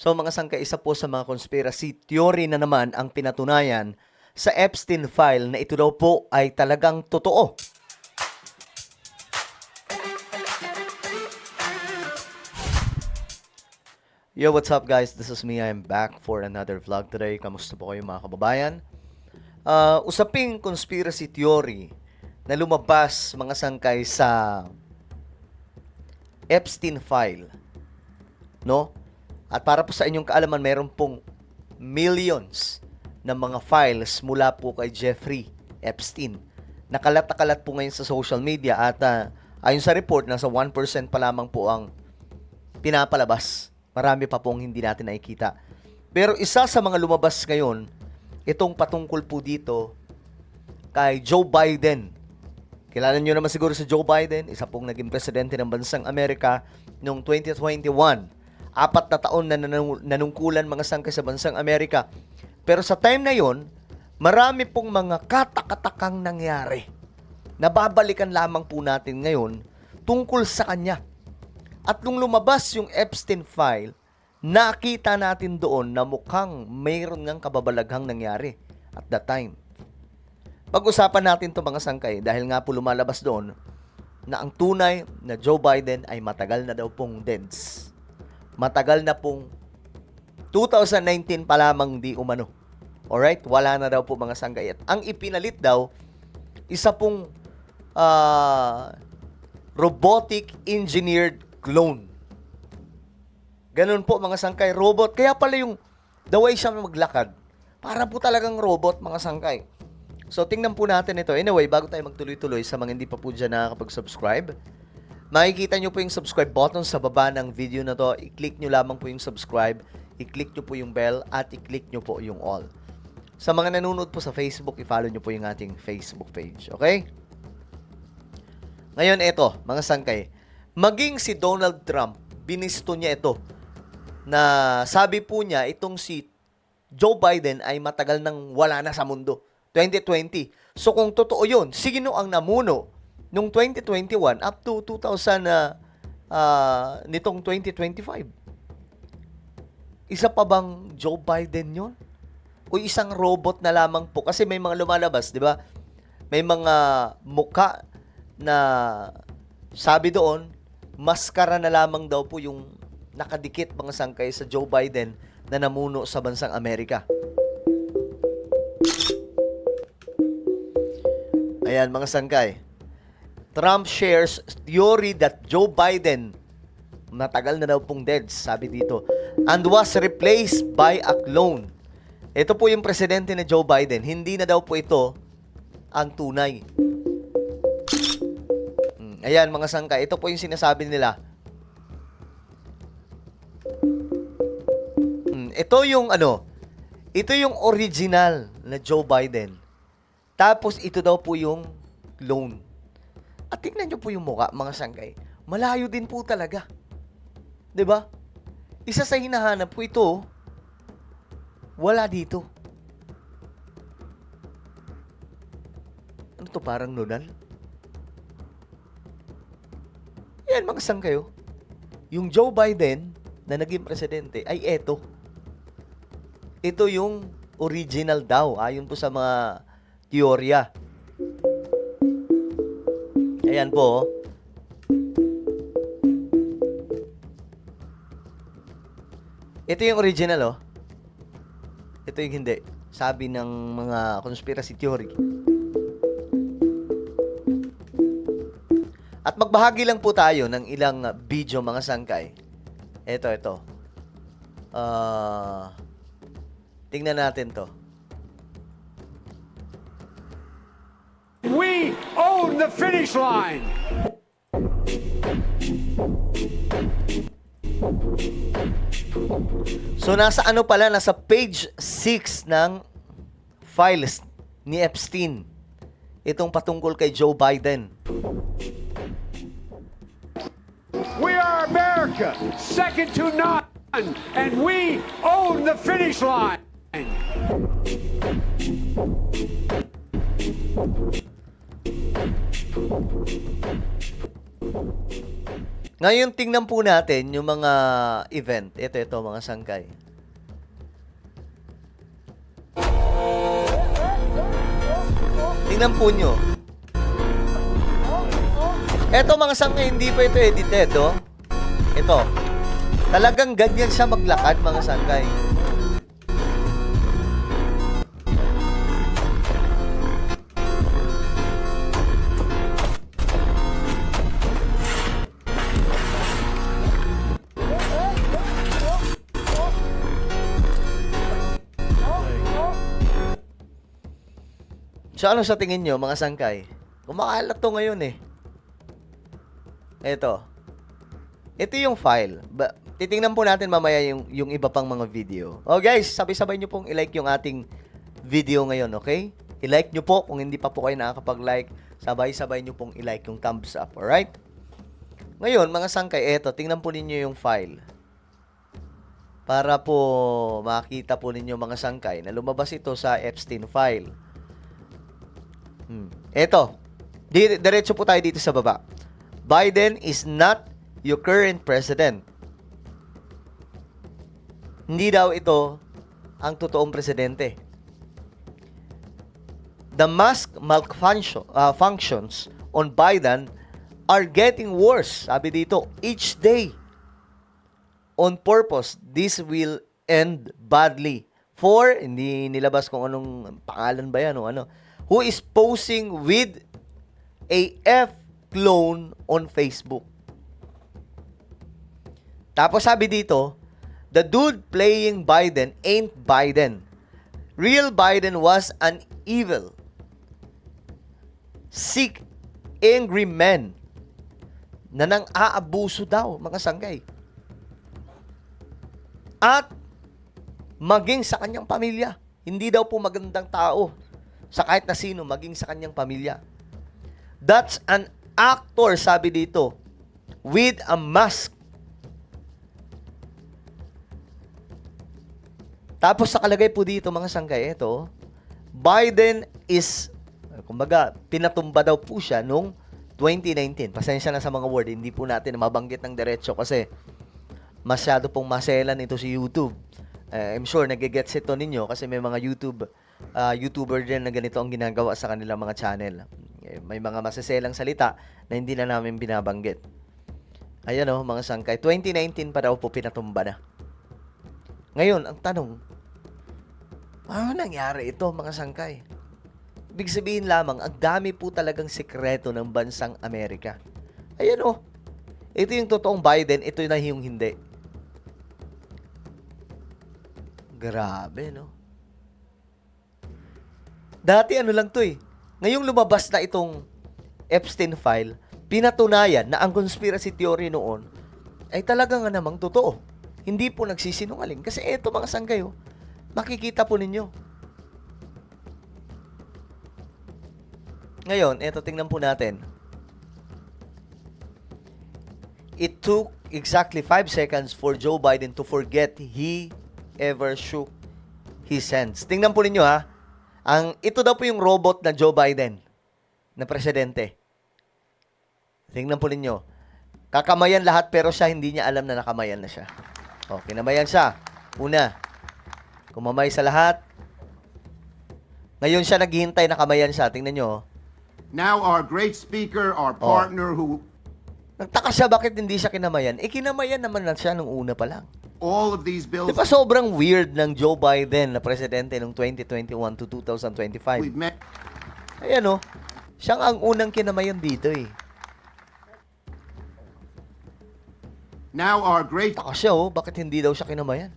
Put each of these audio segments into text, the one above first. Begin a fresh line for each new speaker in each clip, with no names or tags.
So mga sangkay, isa po sa mga conspiracy theory na naman ang pinatunayan sa Epstein file na ito daw po ay talagang totoo. Yo, what's up guys? This is me. I'm back for another vlog today. Kamusta po kayo mga kababayan? Usaping conspiracy theory na lumabas mga sangkay sa Epstein file, no? At para po sa inyong kaalaman, meron pong millions na mga files mula po kay Jeffrey Epstein. Nakalat po ngayon sa social media at ayon sa report, nasa 1% pa lamang po ang pinapalabas. Marami pa pong hindi natin nakikita. Pero isa sa mga lumabas ngayon, itong patungkol po dito kay Joe Biden. Kilala nyo naman siguro si Joe Biden, isa pong naging presidente ng bansang Amerika noong 2021. 4 na taon na nanungkulan mga sangkay sa bansang Amerika. Pero sa time na yon, marami pong mga katakatakang nangyari. Nababalikan lamang po natin ngayon tungkol sa kanya. At nung lumabas yung Epstein file, nakita natin doon na mukhang mayroon ngang kababalaghang nangyari at that time. Pag-usapan natin to mga sangkay dahil nga po lumalabas doon na ang tunay na Joe Biden ay matagal na daw pong deads. Matagal na pong 2019 pa lamang di umano. Alright? Wala na daw po mga sangkay. At ang ipinalit daw, isa pong robotic engineered clone. Ganun po mga sangkay, robot. Kaya pala yung the way siya maglakad, para po talagang robot mga sangkay. So tingnan po natin ito. Anyway, bago tayo magtuloy-tuloy, sa mga hindi pa po dyan nakakapag-subscribe, makikita nyo po yung subscribe button sa baba ng video na to. I-click nyo lamang po yung subscribe, i-click nyo po yung bell, at i-click nyo po yung all. Sa mga nanonood po sa Facebook, i-follow nyo po yung ating Facebook page. Okay? Ngayon, ito, mga sangkay. Maging si Donald Trump, binisto niya ito. Na sabi po niya, itong si Joe Biden ay matagal nang wala na sa mundo. 2020. So kung totoo yun, sino ang namuno nung 2021 up to 2000 nitong 2025? Isa pa bang Joe Biden yun? O isang robot na lamang po? Kasi may mga lumalabas, di ba? May mga muka na sabi doon, maskara na lamang daw po yung nakadikit mga sangkay sa Joe Biden na namuno sa bansang Amerika. Ayan mga sangkay. Trump shares theory that Joe Biden matagal na daw pong dead, sabi dito, and was replaced by a clone. Ito po yung presidente na Joe Biden. Hindi na daw po ito ang tunay. Ayan mga sangkay. Ito po yung sinasabi nila. Ito yung ito yung original na Joe Biden. Tapos ito daw po yung clone. At tingnan nyo po yung mukha, mga sangkay. Malayo din po talaga. 'Di ba? Isa sa hinahanap po ito, wala dito. Ano to, parang nunal? Yan mga sangkay. Yung Joe Biden na naging presidente ay eto. Ito yung original daw, ayon po sa mga teorya. Ayan po. Ito yung original, Ito yung hindi. Sabi ng mga conspiracy theory. At magbahagi lang po tayo ng ilang video mga sangkay. Ito. Tingnan natin to.
We own the finish line.
So nasa nasa page 6 ng files ni Epstein. Itong patungkol kay Joe Biden.
We are America, second to none, and we own the finish line.
Ngayon, tingnan po natin yung mga event. Ito, mga sangkay. Tingnan po nyo. Ito, mga sangkay, hindi pa ito edited, oh. Ito. Talagang ganyan siya maglakad, mga sangkay. So, ano sa tingin nyo, mga sangkay? Kumakalat to ngayon eh. Ito. Ito yung file. Titingnan po natin mamaya yung iba pang mga video. Oh guys, sabay-sabay nyo pong i-like yung ating video ngayon, okay? I-like nyo po kung hindi pa po kayo nakakapag-like. Sabay-sabay nyo pong i-like yung thumbs up, alright? Ngayon, mga sangkay, eto, tingnan po ninyo yung file. Para po makita po ninyo, mga sangkay, na lumabas ito sa Epstein file. Eto, diretso po tayo dito sa baba. Biden is not your current president. Hindi daw ito ang totoong presidente. The mask functions on Biden are getting worse. Sabi dito, each day. On purpose, this will end badly. For, hindi nilabas kung anong pangalan ba yan o ano, who is posing with a F clone on Facebook. Tapos sabi dito, the dude playing Biden ain't Biden. Real Biden was an evil, sick, angry man na nang aabuso daw, mga sanggay. At maging sa kanyang pamilya. Hindi daw po magandang tao sa kahit na sino, maging sa kanyang pamilya. That's an actor, sabi dito, with a mask. Tapos nakalagay po dito, mga sangkay, ito, Biden is, kumbaga, pinatumba daw po siya noong 2019. Pasensya na sa mga word, hindi po natin mabanggit ng diretso kasi masyado pong maselan ito si YouTube. I'm sure nagigets ito ninyo kasi may mga YouTuber din na ganito ang ginagawa sa kanilang mga channel. May mga masaselang salita na hindi na namin binabanggit. Ayan o, mga sangkay. 2019 pa daw po pinatumba na. Ngayon, ang tanong, paano nangyari ito, mga sangkay? Ibig sabihin lamang, ang dami po talagang sekreto ng bansang Amerika. Ayan o. Ito yung totoong Biden, ito na yung hindi. Grabe, no? Dati ano lang to eh. Ngayong lumabas na itong Epstein file, pinatunayan na ang conspiracy theory noon ay talaga nga namang totoo. Hindi po nagsisinungaling. Kasi eto, mga sanggay, oh, makikita po ninyo. Ngayon, eto, tingnan po natin. It took exactly 5 seconds for Joe Biden to forget he ever shook his hands. Tingnan po ninyo, ha. Ito daw po yung robot na Joe Biden na presidente. Tingnan po ninyo. Kakamayan lahat pero siya hindi niya alam na nakamayan na siya. O, kinamayan siya. Una, kumamay sa lahat. Ngayon siya naghihintay na kamayan siya. Tingnan nyo.
Now our great speaker, our partner who
Nagtaka siya bakit hindi siya kinamayan. Kinamayan naman na siya nung una pa lang.
all of these bills
Di ba sobrang weird ng Joe Biden na presidente noong 2021 to 2025?
we've met.
Ayan o. Siyang ang unang kinamayan dito eh.
Now our great
Taka siya oh, bakit hindi daw siya kinamayan?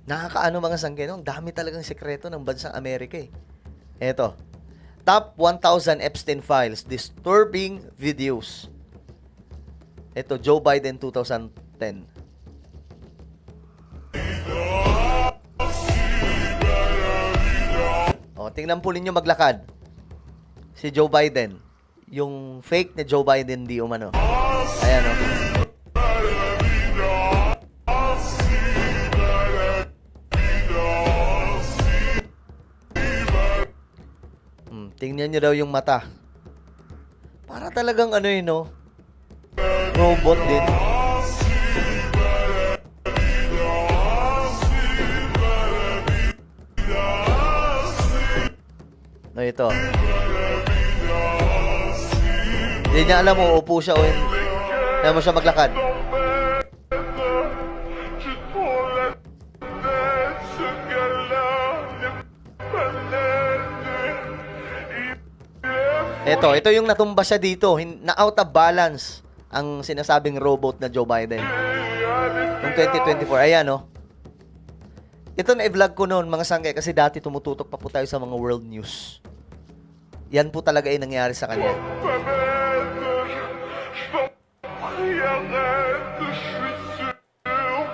Nakakaano, mga sangkeno, ang dami talagang sekreto ng bansang Amerika eh. Eto. Top 1,000 Epstein files, disturbing videos. Ito, Joe Biden 2010. O, tingnan po ninyo maglakad. Si Joe Biden. Yung fake na Joe Biden di umano. Ayan o. Tingnan nyo daw yung mata. Para talagang ano yun, no? Robot din. No, ito. Hindi niya alam mo, upo siya o hindi mo siya maglakad. Ito yung natumba siya dito. Na out of balance ang sinasabing robot na Joe Biden. Noong 2024. Ayan, no? Ito na i-vlog ko noon, mga sanggay, kasi dati tumututok pa po tayo sa mga world news. Yan po talaga yung nangyari sa kanya.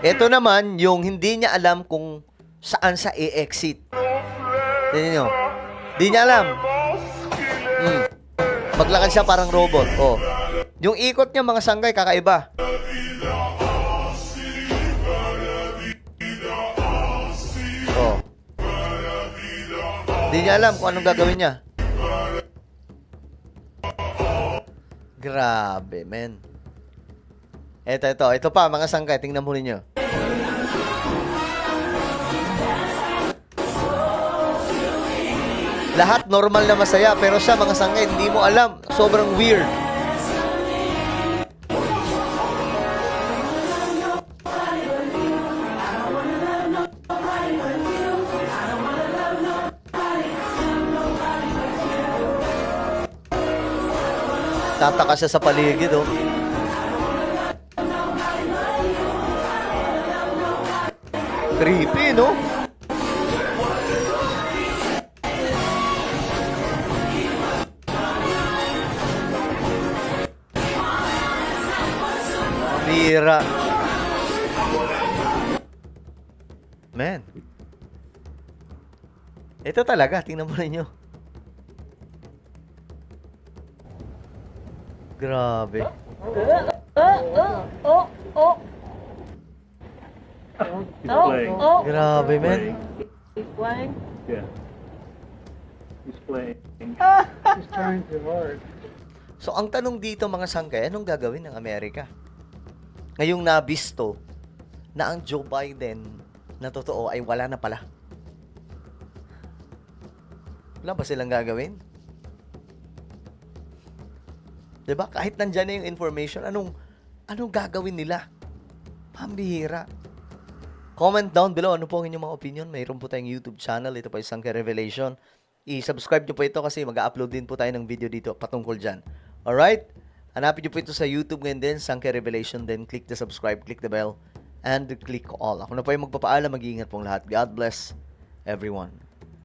Ito naman, yung hindi niya alam kung saan siya i-exit. Tignan nyo. Hindi niya alam. Maglakad siya parang robot. Oh. Yung ikot niya, mga sanggay, kakaiba. Oh. Hindi niya alam kung anong gagawin niya. Grabe, men. Ito pa, mga sanggay, tingnan mo ninyo. Lahat normal na masaya, pero siya, mga sanggay, hindi mo alam. Sobrang weird. Tataka siya sa paligid, oh. Creepy, no? Bira. Man. Ito talaga, tingnan mo ninyo. Grabe. Grabe, man.
He's playing?
Yeah. He's playing.
He's trying too hard.
So, ang tanong dito, mga sangkay, anong gagawin ng Amerika? Ngayong nabisto na ang Joe Biden na totoo ay wala na pala. Wala ba silang gagawin? 'Di ba? Kahit nandyan na yung information, anong gagawin nila? Pambihira. Comment down below ano po ang inyong mga opinion. Mayroon po tayong YouTube channel. Ito po yung Sangkay Revelation. I-subscribe nyo po ito kasi mag-upload din po tayo ng video dito patungkol dyan. Alright? Hanapin nyo po ito sa YouTube ngayon din, Sangkay Revelation. Then click the subscribe, click the bell, and click all. Ako na po yung magpapaalam. Mag-iingat pong lahat. God bless everyone.